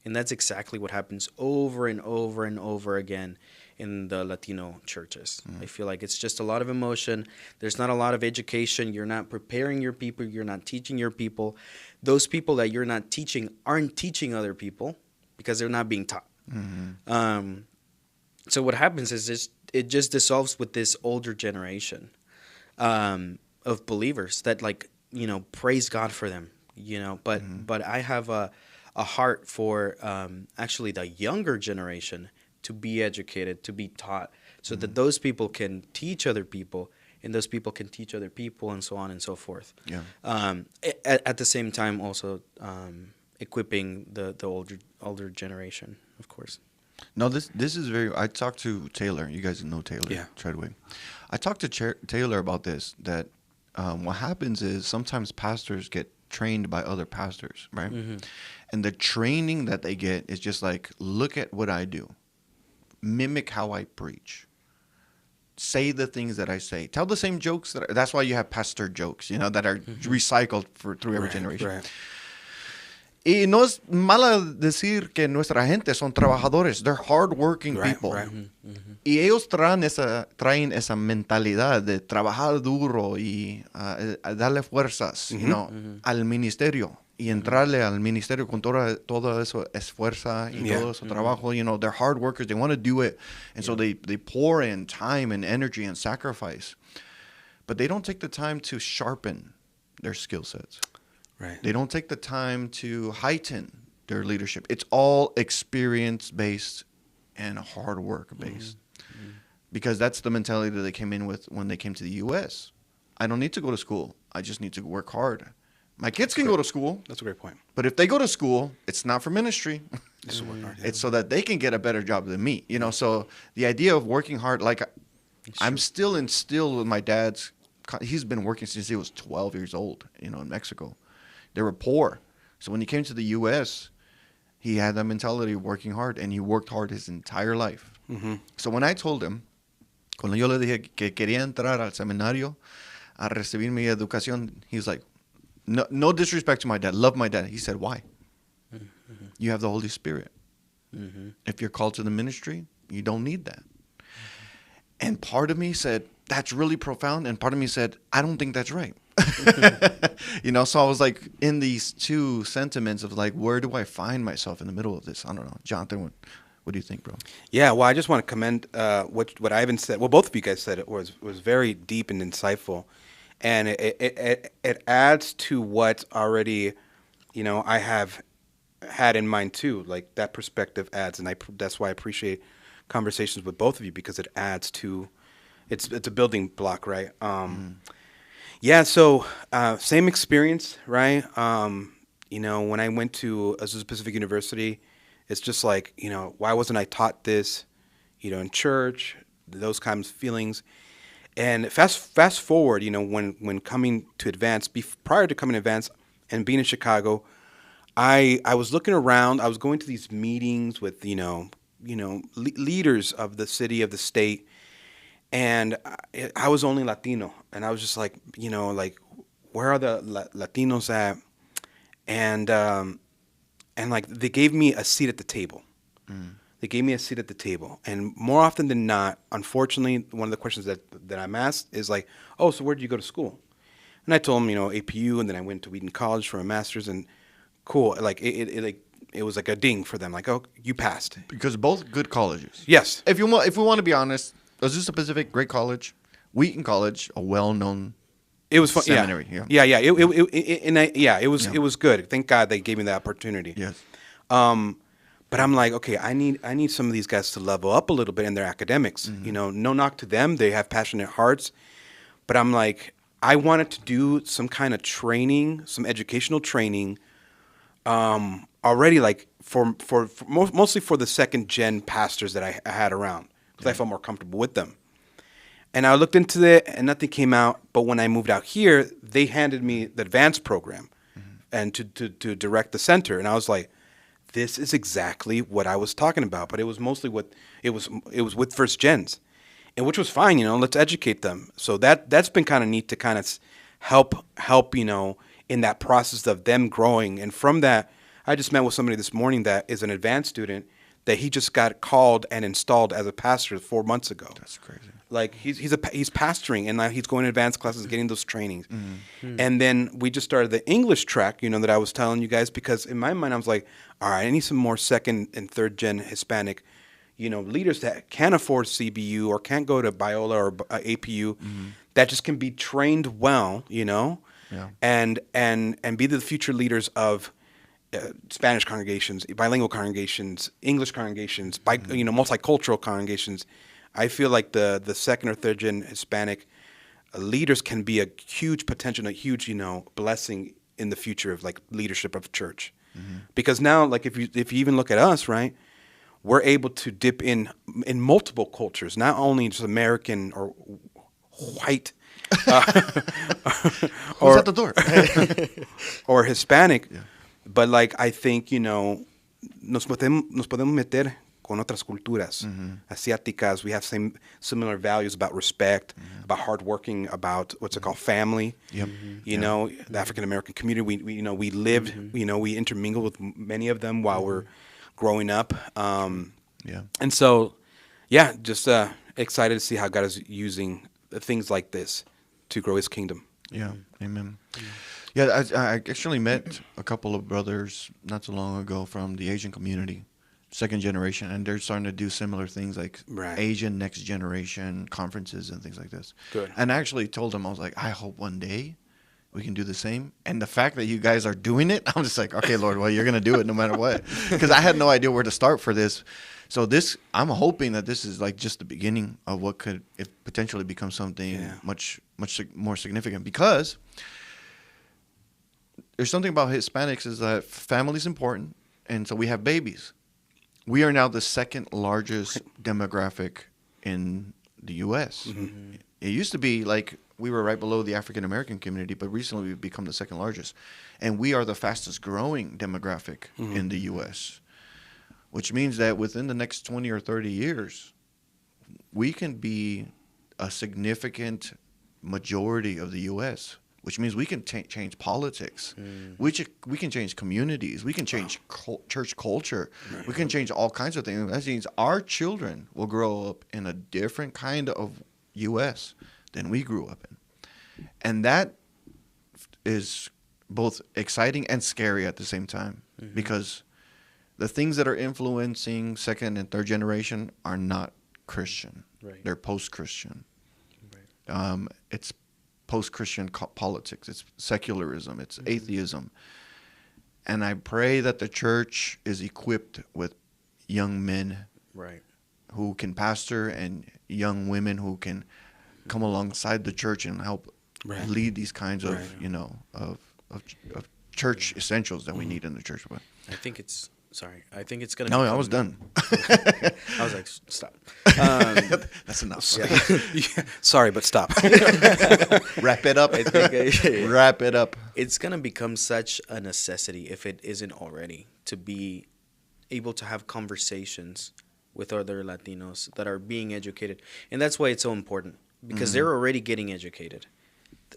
And that's exactly what happens over and over and over again in the Latino churches. I feel like it's just a lot of emotion. There's not a lot of education. You're not preparing your people. You're not teaching your people. Those people that you're not teaching aren't teaching other people because they're not being taught. So what happens is it just dissolves with this older generation of believers that, like, praise God for them, but I have a heart for actually the younger generation to be educated, to be taught, so that those people can teach other people, and those people can teach other people, and so on and so forth. At the same time, also equipping the older generation, of course. No, this is very. I talked to Taylor. You guys know Taylor. Treadway. I talked to Taylor about this. That what happens is sometimes pastors get trained by other pastors, right? And the training that they get is just like, look at what I do, mimic how I preach, say the things that I say, tell the same jokes. That's why you have pastor jokes, that are recycled through every generation. Right. Y no es mala decir que nuestra gente son trabajadores. They're hardworking people. Right. Y ellos traen esa mentalidad de trabajar duro y darle fuerzas al ministerio. Y entrarle al ministerio con todo eso esfuerzo y todo eso trabajo. They're hard workers. They want to do it. And so they pour in time and energy and sacrifice. But they don't take the time to sharpen their skill sets. Right. They don't take the time to heighten their leadership. It's all experience-based and hard work based. Because that's the mentality that they came in with when they came to the U.S. I don't need to go to school. I just need to work hard. My kids can go to school. That's a great point. But if they go to school, it's not for ministry. This is work hard. It's so that they can get a better job than me. You know, so the idea of working hard, like I'm still instilled with my dad's. He's been working since he was 12 years old, you know, in Mexico. They were poor. So when he came to the U.S., he had that mentality of working hard, and he worked hard his entire life. So when I told him, cuando yo le dije que quería entrar al seminario a recibir mi educación, he's like, no disrespect to my dad, love my dad. He said, why? You have the Holy Spirit. If you're called to the ministry, you don't need that. And part of me said, that's really profound. And part of me said, I don't think that's right. You know, so I was like in these two sentiments of like, where do I find myself in the middle of this? I don't know. Jonathan, what do you think, bro? Yeah, well, I just want to commend what Ivan said. Well, both of you guys said it was very deep and insightful. And it adds to what already, you know, I have had in mind too. Like that perspective adds, and that's why I appreciate conversations with both of you, because it adds to, it's a building block, right? Yeah, so same experience, right? You know, when I went to Azusa Pacific University, it's just like, you know, why wasn't I taught this, you know, in church, those kinds of feelings. And fast forward, you know, when coming to Advance, prior to coming to Advance and being in Chicago, I was looking around. I was going to these meetings with, leaders of the city, of the state, and I was only Latino. And I was just like, you know, like, where are the Latinos at? And like, they gave me a seat at the table. They gave me a seat at the table. And more often than not, unfortunately, one of the questions that I'm asked is like, oh, so where did you go to school? And I told them, you know, APU, and then I went to Wheaton College for a master's, and cool. Like, it was like a ding for them. Like, oh, you passed. Because both good colleges. Yes. If we want to be honest, Azusa Pacific, great college. Wheaton College, a well-known it was fun. seminary. Yeah. It was good. Thank God they gave me the opportunity. Yes. But I'm like, okay, I need some of these guys to level up a little bit in their academics. You know, no knock to them. They have passionate hearts. But I'm like, I wanted to do some kind of training, some educational training, already, like for mostly for the second gen pastors that I had around, because I felt more comfortable with them. And I looked into it, and nothing came out. But when I moved out here, they handed me the advanced program, and to direct the center. And I was like, this is exactly what I was talking about. But it was mostly it was with first gens, and which was fine. You know, let's educate them. So that's been kind of neat to kind of help you know, in that process of them growing. And from that, I just met with somebody this morning that is an advanced student that he just got called and installed as a pastor 4 months ago. That's crazy. Like he's pastoring, and now he's going to advanced classes, getting those trainings. And then we just started the English track, you know, that I was telling you guys, because in my mind I was like, all right, I need some more second and third gen Hispanic, you know, leaders that can afford CBU or can't go to Biola or APU, that just can be trained well, you know, and be the future leaders of Spanish congregations, bilingual congregations, English congregations, multicultural congregations. I feel like the second or third gen Hispanic leaders can be a huge potential, a huge, you know, blessing in the future of like leadership of church. Because now, like if you even look at us, right, we're able to dip in multiple cultures, not only just American or white, Who's at the door? or Hispanic. But like, I think, you know, nos podemos meter con otras culturas asiáticas. We have similar values about respect, about hard working, about what's it called, family. You know, the African American community. We lived. You know, we intermingle with many of them while we're growing up. And so, just excited to see how God is using things like this to grow His kingdom. Yeah, amen. Yeah, I actually met a couple of brothers not so long ago from the Asian community, second generation, and they're starting to do similar things like Asian next generation conferences and things like this. Good. And I actually told them, I was like, I hope one day we can do the same. And the fact that you guys are doing it, I'm just like, okay, Lord, well, you're going to do it no matter what. Because I had no idea where to start for this. So I'm hoping that this is like just the beginning of what could potentially become something much more significant. Because there's something about Hispanics is that family is important. And so we have babies. We are now the second largest demographic in the U.S. Mm-hmm. It used to be like we were right below the African American community, but recently we've become the second largest. And we are the fastest growing demographic in the U.S., which means that within the next 20 or 30 years, we can be a significant majority of the U.S., which means we can change politics. We can change communities. We can change church culture. Right. We can change all kinds of things. That means our children will grow up in a different kind of U.S. than we grew up in. And that is both exciting and scary at the same time, because the things that are influencing second and third generation are not Christian. Right. They're post-Christian. Right. It's post-Christian politics. It's secularism. It's atheism. And I pray that the church is equipped with young men who can pastor, and young women who can come alongside the church and help lead these kinds of, of church essentials that we need in the church. I think it's going to No, I was done. I was like, stop. That's enough. Yeah. Sorry, but stop. Wrap it up. Wrap it up. It's going to become such a necessity, if it isn't already, to be able to have conversations with other Latinos that are being educated. And that's why it's so important, because they're already getting educated.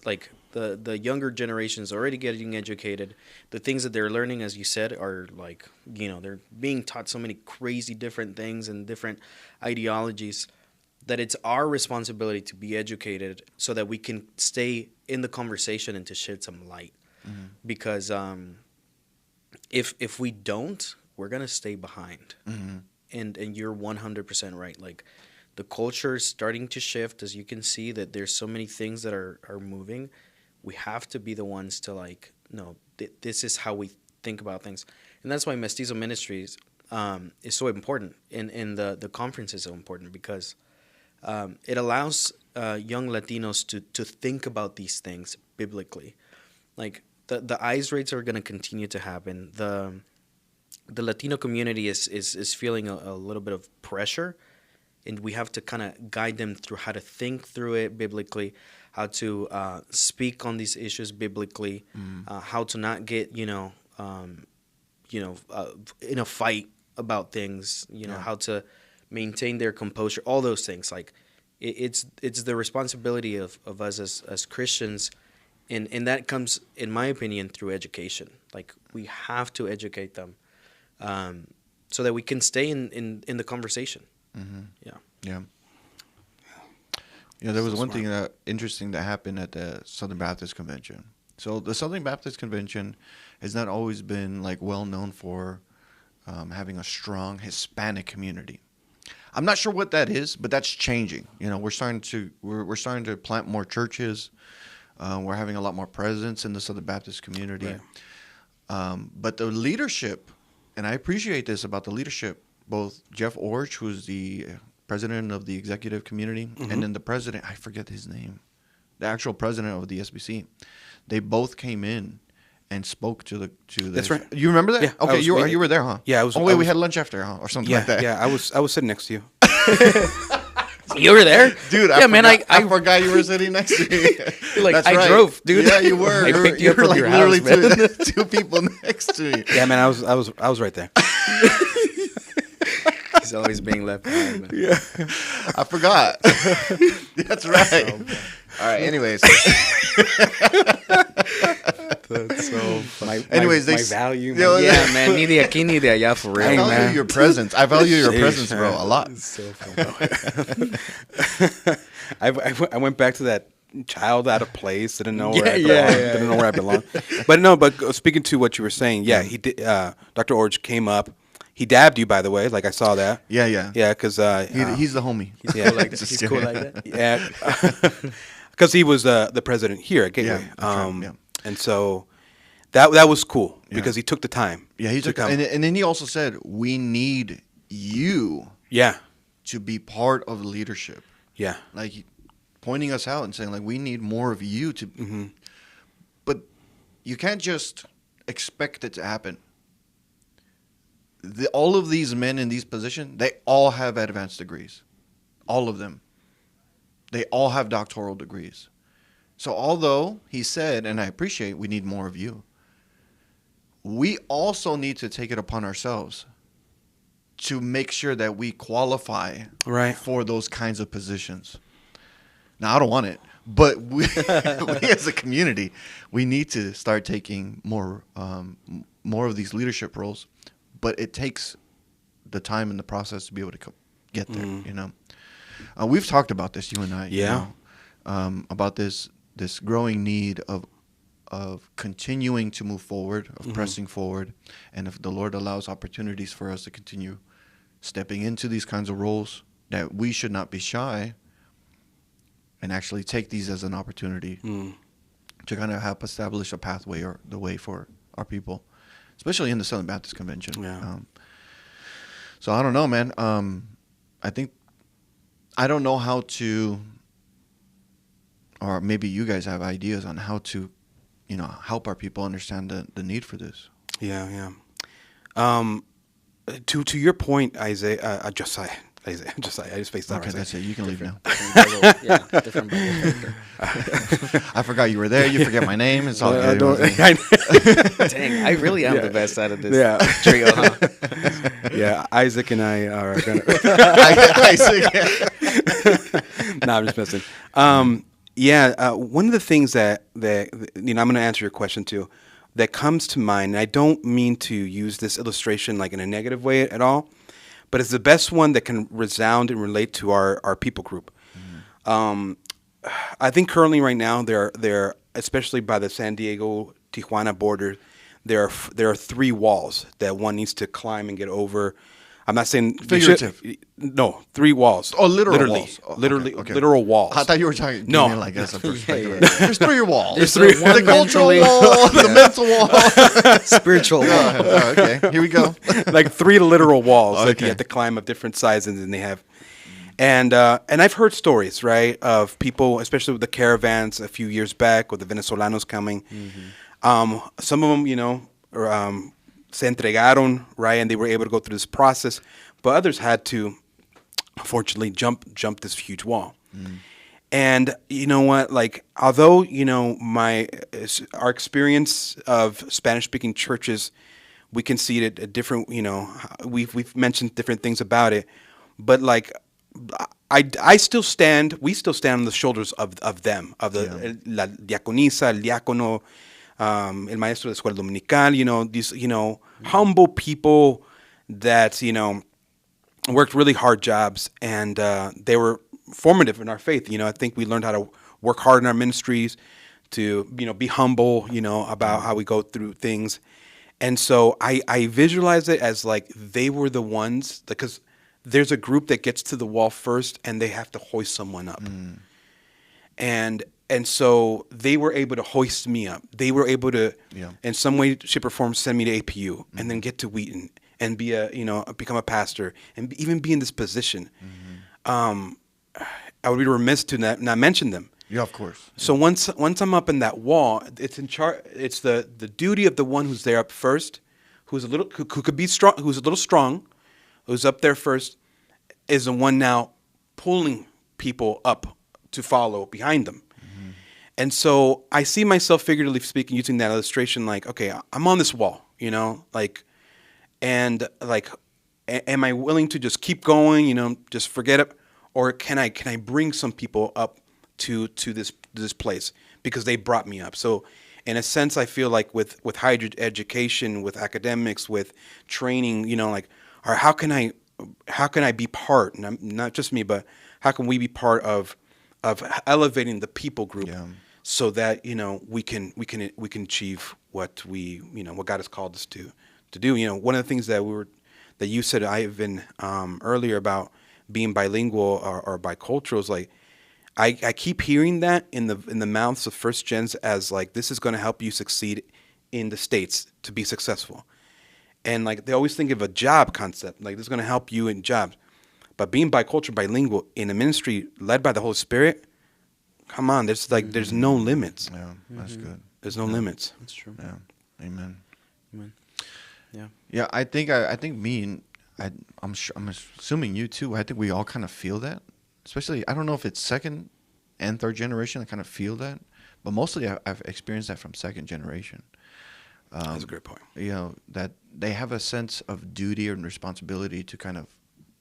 Like the younger generation is already getting educated. The things that they're learning, as you said, are like, they're being taught so many crazy different things and different ideologies, that it's our responsibility to be educated so that we can stay in the conversation and to shed some light. Because if we don't, we're going to stay behind. And you're 100% right. Like, the culture is starting to shift, as you can see, that there's so many things that are moving. We have to be the ones to, like, no, this is how we think about things. And that's why Mestizo Ministries is so important, and the conference is so important, because it allows young Latinos to think about these things biblically. Like, the ICE rates are going to continue to happen. The Latino community is feeling a little bit of pressure, and we have to kind of guide them through how to think through it biblically, how to speak on these issues biblically, how to not get in a fight about things, how to maintain their composure, all those things. Like, it's the responsibility of us as Christians, and that comes, in my opinion, through education. Like, we have to educate them so that we can stay in the conversation. Yeah. There was one thing interesting that happened at the Southern Baptist Convention. So the Southern Baptist Convention has not always been like well known for having a strong Hispanic community. I'm not sure what that is, but that's changing. We're starting to plant more churches. We're having a lot more presence in the Southern Baptist community. Right. But the leadership, and I appreciate this about the leadership, both Jeff Orch, who's the president of the executive community, and then the president, I forget his name, the actual president of the SBC, they both came in and spoke to the. That's right. You remember that? Yeah. Okay, you were there, huh? Yeah, I was. Oh wait, we had lunch after, huh, or something like that. Yeah, I was sitting next to you. You were there, dude. I forgot you were sitting next to me. Like, that's I right. drove, dude. Yeah, you were. I picked you up from like your literally house, two people next to me. Yeah, man, I was right there. He's always being left behind, man. Yeah, I forgot. That's right. All right. Anyways. That's so funny. Anyways, my value. Yeah, man. Ni de aquí ni de allá, for real. I value your presence. I value your presence, bro, a lot. It's so funny. I went back to that child out of place. Didn't know where I belong. Didn't know where I belong. But speaking to what you were saying, he did. Dr. Orge came up. He dabbed you, by the way. Like, I saw that. Yeah. Yeah, because he's the homie. He's cool like that. He's cool like that. Yeah, because he was the president here at Gateway. Yeah, right. And so that was cool because he took the time. Yeah, he took and then he also said, we need you to be part of leadership. Yeah. Like pointing us out and saying, like, we need more of you to. But you can't just expect it to happen. All of these men in these positions, they all have advanced degrees. All of them. They all have doctoral degrees. So although he said, and I appreciate, we need more of you, we also need to take it upon ourselves to make sure that we qualify for those kinds of positions. Now, I don't want it, but we as a community, we need to start taking more of these leadership roles. But it takes the time and the process to be able to get there. You know, we've talked about this, you and I. Yeah. You know, about this growing need of continuing to move forward, of pressing forward, and if the Lord allows opportunities for us to continue stepping into these kinds of roles, that we should not be shy and actually take these as an opportunity to kind of help establish a pathway or the way for our people, especially in the Southern Baptist Convention. Yeah. So I don't know, man. I think I don't know how to, or maybe you guys have ideas on how to, you know, help our people understand the need for this. Yeah. To your point, Isaiah, Josiah. I just faced that. Okay, that's it. You can leave now. Different character. I forgot you were there. You forget my name. It's all good. Dang, I really am the best out of this trio, huh? Yeah, Isaac and I are gonna. Isaac. No, I'm just messing. One of the things that you know, I'm going to answer your question too, that comes to mind. And I don't mean to use this illustration like in a negative way at all, but it's the best one that can resound and relate to our people group. I think currently right now there, especially by the San Diego Tijuana border, there are 3 walls that one needs to climb and get over. I'm not saying figurative. No, 3 walls. Oh, literally walls. Oh, literal walls. I thought you were talking. No, like as a perspective. There's 3 walls. There's 3. The cultural wall, the mental wall, spiritual wall. Oh, okay, here we go. Like 3 literal walls that you have to climb of different sizes, and they have. And I've heard stories, right, of people, especially with the caravans a few years back, with the Venezolanos coming. Some of them, you know, se entregaron, right, and they were able to go through this process, but others had to, unfortunately, jump this huge wall. And you know what, like, although, you know, our experience of Spanish-speaking churches, we can see it at different, you know, we've mentioned different things about it, but like, we still stand on the shoulders of them, of the la diaconisa, el diácono, el maestro de escuela dominical, you know, these, you know, humble people that, you know, worked really hard jobs, and they were formative in our faith. You know, I think we learned how to work hard in our ministries, to, you know, be humble, you know, about how we go through things. And so I visualize it as like they were the ones, because there's a group that gets to the wall first and they have to hoist someone up. And so they were able to hoist me up. They were able to, in some way, shape, or form, send me to APU and then get to Wheaton and be become a pastor and even be in this position. I would be remiss to not mention them. Yeah, of course. So once I'm up in that wall, it's in charge. It's the duty of the one who's there up first, who could be strong, who's a little strong, who's up there first, is the one now pulling people up to follow behind them. And so I see myself, figuratively speaking, using that illustration, like, okay, I'm on this wall, you know, like, and like, am I willing to just keep going, you know, just forget it, or can I bring some people up to this place because they brought me up? So in a sense, I feel like with higher education, with academics, with training, you know, like, or how can I be part, and not just me, but how can we be part of elevating the people group, so that, you know, we can achieve what what God has called us to do. You know, one of the things that you said, Ivan, earlier about being bilingual or bicultural, is like, I keep hearing that in the mouths of first gens as like, this is going to help you succeed in the States to be successful. And like they always think of a job concept, like this is going to help you in jobs. But being bicultural, bilingual in a ministry led by the Holy Spirit, come on, there's no limits. Yeah, that's good. There's no limits. That's true. Yeah, amen. Amen. Yeah. Yeah, I think me and I'm assuming you too. I think we all kind of feel that, especially I don't know if it's second and third generation. I kind of feel that, but mostly I've experienced that from second generation. That's a great point. You know, that they have a sense of duty and responsibility to kind of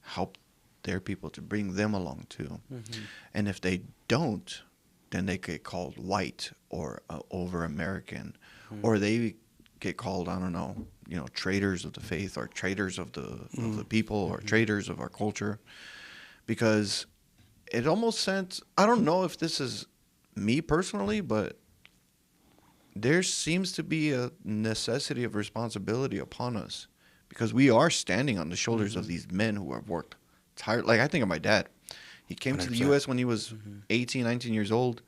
help their people, to bring them along too. Mm-hmm. And if they don't, then they get called white or over American, or they get called, I don't know, you know, traitors of the faith or traitors of the people or traitors of our culture, because it almost sends, I don't know if this is me personally, but there seems to be a necessity of responsibility upon us, because we are standing on the shoulders of these men who have worked tired. Like I think of my dad. He came 100%. To the U.S. when he was 18, 19 years old,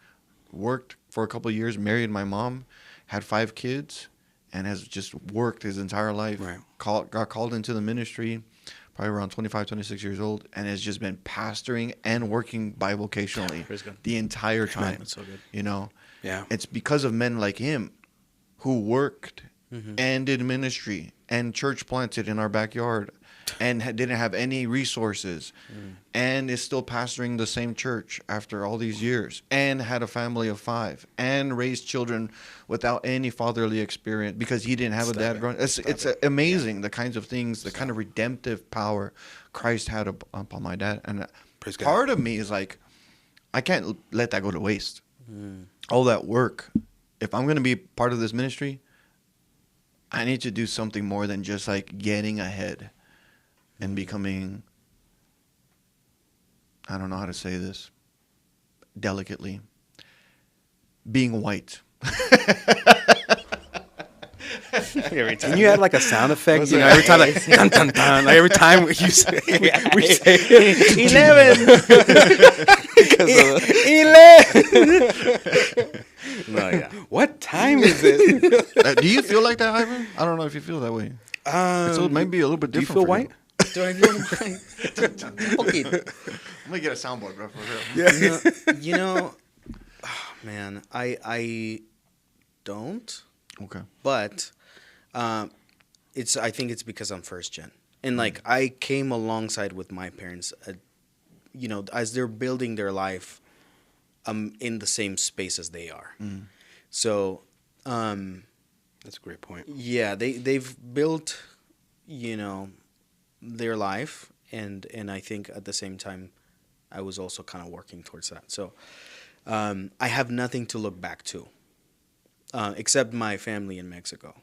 worked for a couple of years, married my mom, had 5 kids, and has just worked his entire life. Right. Got called into the ministry probably around 25, 26 years old, and has just been pastoring and working bivocationally the entire time. That's so good. You know? Yeah. It's because of men like him who worked and did ministry and church planted in our backyard and didn't have any resources and is still pastoring the same church after all these years and had a family of 5 and raised children without any fatherly experience because he didn't have a dad growing. It's amazing the kinds of things, the kind of redemptive power Christ had upon my dad. And part of me is like, I can't let that go to waste. All that work. If I'm going to be part of this ministry, I need to do something more than just like getting ahead and becoming, I don't know how to say this delicately, being white. Can you add like a sound effect? You know, every time, like, dun, dun, dun, like every time we say 11. No, yeah. What time is it? Do you feel like that, Ivan? I don't know if you feel that way. It's maybe a little bit different. Do you feel white? Do I feel white? Okay. I'm gonna get a soundboard, bro. For real. Yeah. You know, oh, man, I don't. Okay. But I think it's because I'm first gen. And like I came alongside with my parents, you know, as they're building their life, I'm in the same space as they are. So that's a great point. Yeah, they've built, you know, their life, and I think at the same time I was also kind of working towards that. So I have nothing to look back to. Except my family in Mexico.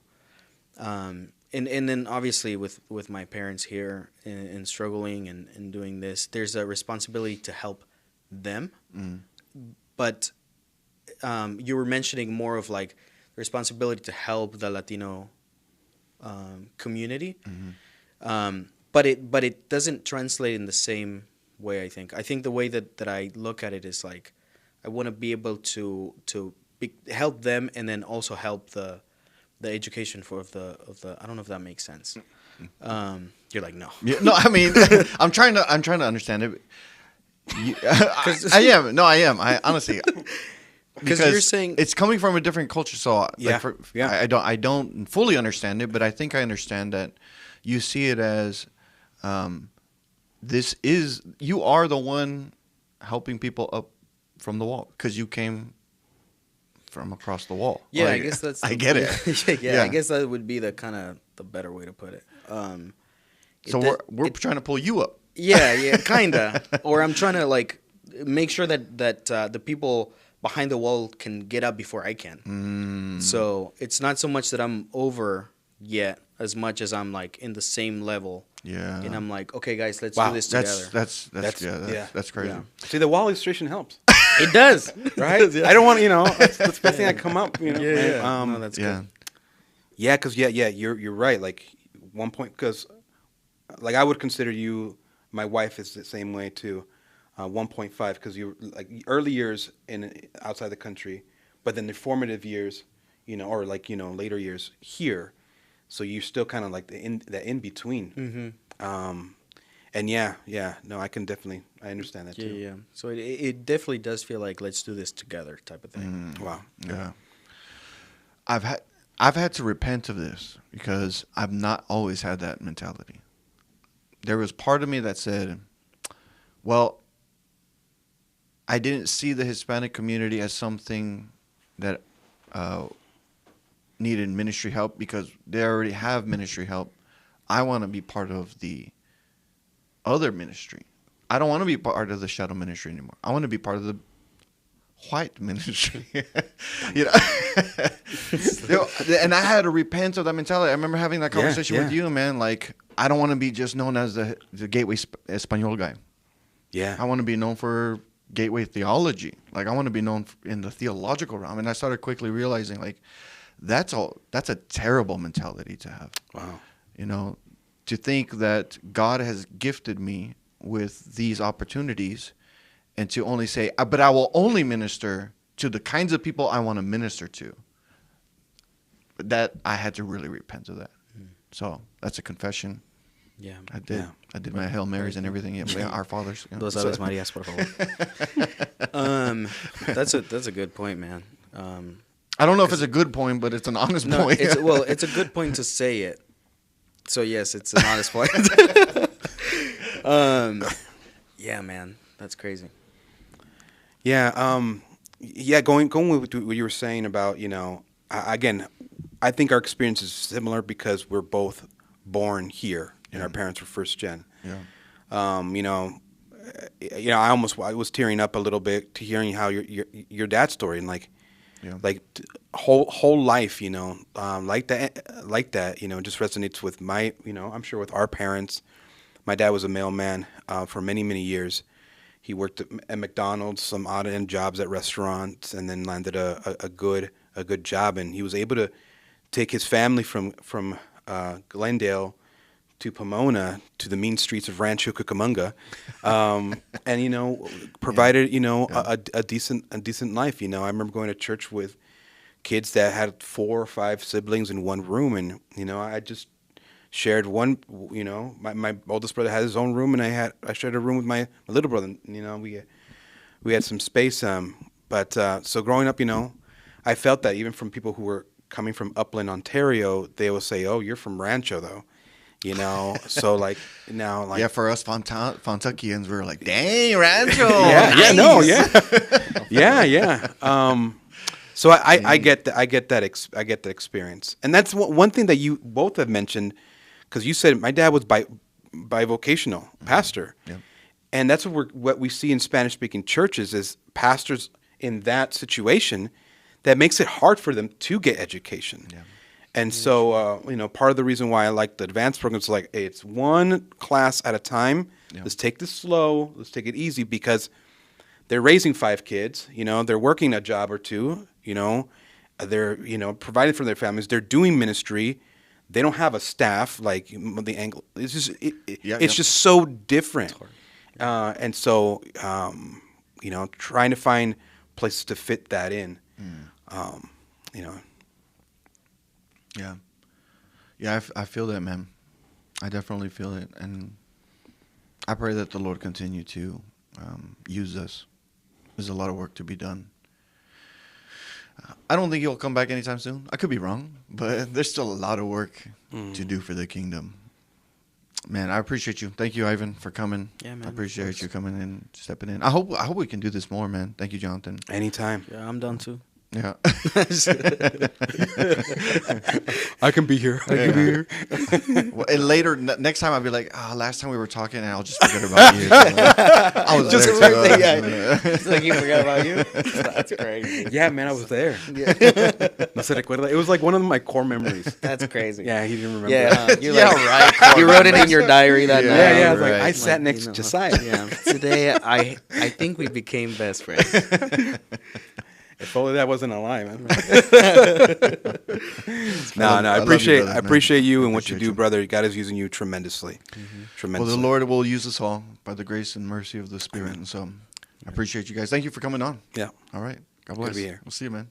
And then obviously with my parents here and struggling and doing this, there's a responsibility to help them. But you were mentioning more of like the responsibility to help the Latino community. But it doesn't translate in the same way, I think. I think the way that I look at it is like I want to be able to help them and then also help the education of the I don't know if that makes sense. You're like, no. Yeah, no, I mean I'm trying to understand it. I am. I honestly, because you're saying it's coming from a different culture, so yeah. I don't fully understand it, but I think I understand that you see it as you are the one helping people up from the wall because you came from across the wall. Yeah, I guess that's. I get it. Yeah, I guess that would be the better way to put it. So we're trying to pull you up. Yeah, kinda. Or I'm trying to like make sure that the people behind the wall can get up before I can. So it's not so much that I'm over yet, as much as I'm like in the same level. Yeah. And I'm like, okay, guys, let's do this together. That's crazy. Yeah. See, the wall illustration helps. It does, right? I don't want that's the best thing that come up. You know? Yeah. No, that's good. Yeah, because you're right. Like one point, because like I would consider you, my wife is the same way too. 1.5 because you like early years in outside the country, but then the formative years, or later years here. So you're still kind of like the in between. Mm-hmm. And no, I understand that too. Yeah. So it definitely does feel like let's do this together type of thing. Wow. Yeah. I've had to repent of this because I've not always had that mentality. There was part of me that said, well, I didn't see the Hispanic community as something that needed ministry help because they already have ministry help. I want to be part of the other ministry. I don't want to be part of the shadow ministry anymore. I want to be part of the white ministry. And I had to repent of that mentality. I remember having that conversation with you, man. Like, I don't want to be just known as the Gateway Español guy. Yeah. I want to be known for Gateway theology. Like, I want to be known in the theological realm. And I started quickly realizing, like, that's a terrible mentality to have. Wow. To think that God has gifted me with these opportunities and to only say, but I will only minister to the kinds of people I want to minister to. That I had to really repent of that. So that's a confession. Yeah. I did. Yeah. I did my Hail Marys and everything. Yeah, our fathers. Dos Aves Marías, por favor. That's a good point, man. I don't know if it's a good point, but it's an honest point. It's a good point to say it. So yes, it's an honest point. Yeah, man, that's crazy. Yeah, going with what you were saying about, again, I think our experience is similar because we're both born here and our parents were first gen. Yeah. I was tearing up a little bit to hearing how your dad's story and like whole life, like that, just resonates with my, I'm sure with our parents. My dad was a mailman for many, many years. He worked at McDonald's, some odd end jobs at restaurants, and then landed a good job. And he was able to take his family from Glendale to Pomona to the mean streets of Rancho Cucamonga, and provided a decent life. I remember going to church with kids that had 4 or 5 siblings in one room, and I just shared one. My oldest brother had his own room, and I shared a room with my little brother. We had some space. But so growing up, I felt that even from people who were coming from Upland, Ontario, they will say, "Oh, you're from Rancho, though." So like now, like for us Fontuckians, we were like, "Dang, Rancho!" So I get that experience, and that's one thing that you both have mentioned, because you said my dad was bivocational pastor, and that's what we see in Spanish-speaking churches is pastors in that situation that makes it hard for them to get education. Yeah. And so, part of the reason why I like the advanced program is like, hey, it's one class at a time. Yeah. Let's take this slow. Let's take it easy because they're raising 5 kids. They're working a job or two. They're providing for their families. They're doing ministry. They don't have a staff like the angle. It's just just so different. And so, trying to find places to fit that in. Yeah, I feel that, man. I definitely feel it, and I pray that the Lord continue to use us. There's a lot of work to be done. I don't think he'll come back anytime soon. I could be wrong, but there's still a lot of work to do for the kingdom. Man, I appreciate you. Thank you, Ivan, for coming. Yeah, man. I appreciate you coming in, stepping in. I hope we can do this more, man. Thank you, Jonathan. Anytime. Yeah, I'm done too. Yeah. I can be here. Well, and later, next time I'll be like, last time we were talking, and I'll just forget about you. I was just there too. Just like you forgot about you. That's crazy. Yeah, man, I was there. Yeah. No se recuerda. It was like one of my core memories. That's crazy. Yeah, he didn't remember. Yeah, right. You wrote it in your diary that night. Yeah, I was like, I sat next to Josiah. Yeah. Today, I think we became best friends. If only that wasn't a lie, man. I love you, brother, I man. appreciate you and what you Appreciate do, you. brother. God is using you tremendously. Well, Tremendously. the Lord will use us all by the grace and mercy of the Spirit. And so I appreciate you guys. Thank you for coming on. Yeah. All right. God Good to bless. be here. We'll see you, man.